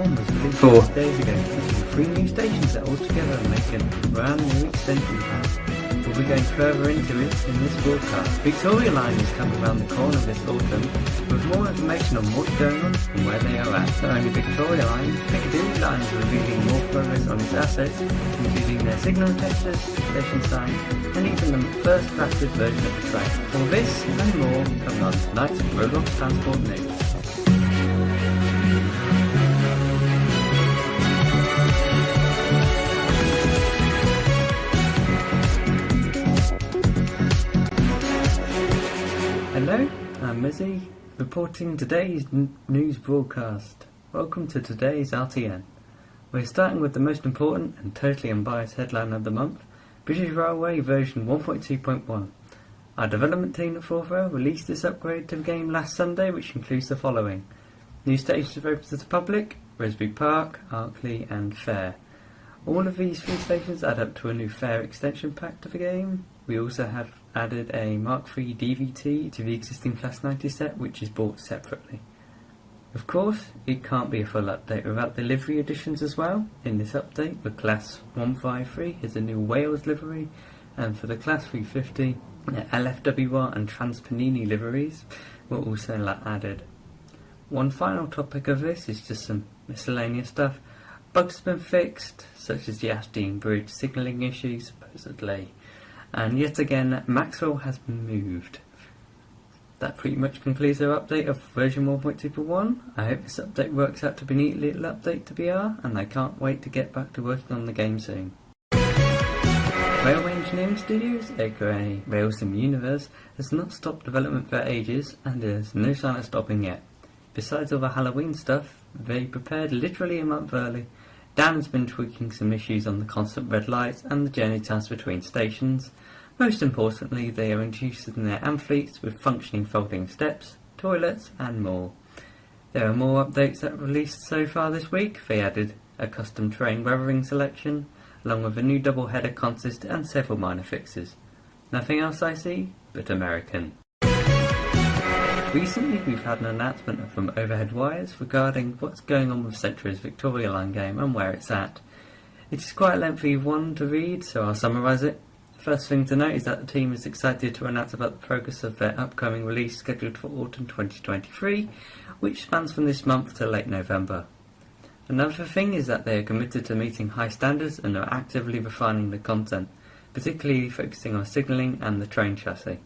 V1 was released 4 days ago, with 3 new stations that altogether make a brand new extension pack. We'll be going further into it in this broadcast. Victoria Line is coming around the corner this autumn, with more information on what's going on and where they are at. So only Victoria Line, Piccadilly Line is revealing more progress on its assets, including their signal testers, station signs, and even the first crafted version of the train. All this and more coming on tonight's Roblox Transport News. Hello, I'm Mizzy, reporting today's news broadcast. Welcome to today's RTN. We're starting with the most important and totally unbiased headline of the month, British Railway version 1.2.1. Our development team at 4th released this upgrade to the game last Sunday, which includes the following. New stations are open to the public, Resby Park, Arkley and Fair. All of these 3 stations add up to a new Fair extension pack to the game. We also have added a Mark III DVT to the existing Class 90 set, which is bought separately. Of course, it can't be a full update without the livery additions as well. In this update, the Class 153 has a new Wales livery, and for the Class 350, the LFWR and Transpanini liveries were also added. One final topic of this is just some miscellaneous stuff. Bugs have been fixed, such as the Ashdean Bridge signalling issue, supposedly. And yet again, Maxwell has been moved. That pretty much concludes our update of version 1.2.1. I hope this update works out to be a neat little update to BR, and I can't wait to get back to working on the game soon. Railway Engineering Studios, aka Railsim Universe, has not stopped development for ages, and there's no sign of stopping yet. Besides all the Halloween stuff, they prepared literally a month early. Dan has been tweaking some issues on the constant red lights and the journey times between stations. Most importantly, they are introducing their Amfleets with functioning folding steps, toilets and more. There are more updates that were released so far this week. They added a custom train weathering selection, along with a new double header consist and several minor fixes. Nothing else I see but American. Recently we've had an announcement from Overhead Wires regarding what's going on with Centro's Victoria Line game and where it's at. It is quite a lengthy one to read, so I'll summarise it. First thing to note is that the team is excited to announce about the progress of their upcoming release scheduled for autumn 2023, which spans from this month to late November. Another thing is that they are committed to meeting high standards and are actively refining the content, particularly focusing on signalling and the train chassis.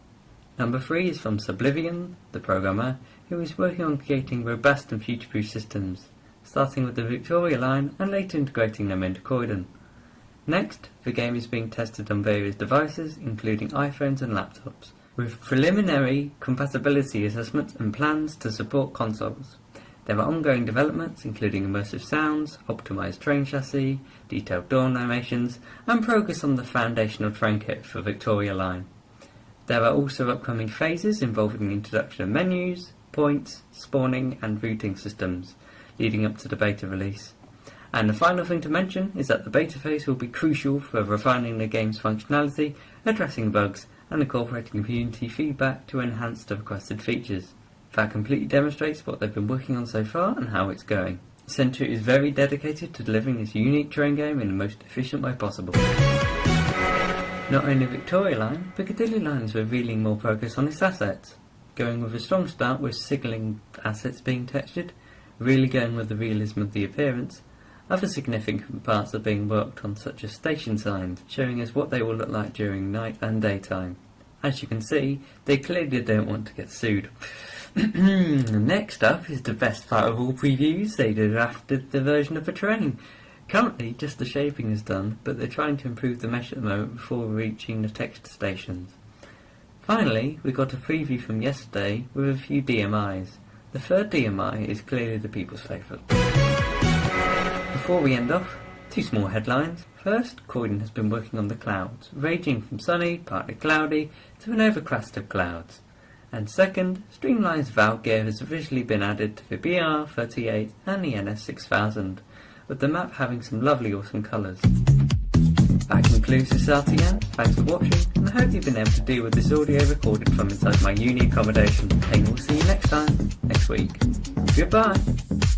Number 3 is from Sublivion, the programmer, who is working on creating robust and future-proof systems, starting with the Victoria Line and later integrating them into Croydon. Next, the game is being tested on various devices, including iPhones and laptops, with preliminary compatibility assessments and plans to support consoles. There are ongoing developments, including immersive sounds, optimised train chassis, detailed door animations, and progress on the foundational train kit for Victoria Line. There are also upcoming phases involving the introduction of menus, points, spawning and routing systems, leading up to the beta release. And the final thing to mention is that the beta phase will be crucial for refining the game's functionality, addressing bugs, and incorporating community feedback to enhance the requested features. That completely demonstrates what they've been working on so far and how it's going. Centro is very dedicated to delivering this unique train game in the most efficient way possible. Not only Victoria Line, Piccadilly Line is revealing more progress on its assets, going with a strong start with signalling assets being textured, really going with the realism of the appearance. Other significant parts are being worked on, such as station signs, showing us what they will look like during night and daytime. As you can see, they clearly don't want to get sued. Next up is the best part of all previews. They drafted the version of the train. Currently, just the shaping is done, but they're trying to improve the mesh at the moment before reaching the text stations. Finally, we got a preview from yesterday with a few DMIs. The third DMI is clearly the people's favourite. Before we end off, 2 small headlines. First, Croydon has been working on the clouds, ranging from sunny, partly cloudy, to an overcast of clouds. And second, Streamline's valve gear has officially been added to the BR38 and the NS6000. With the map having some lovely awesome colours. That concludes this RTN. Thanks for watching, and I hope you've been able to deal with this audio recorded from inside my uni accommodation. And we'll see you next time, next week. Goodbye!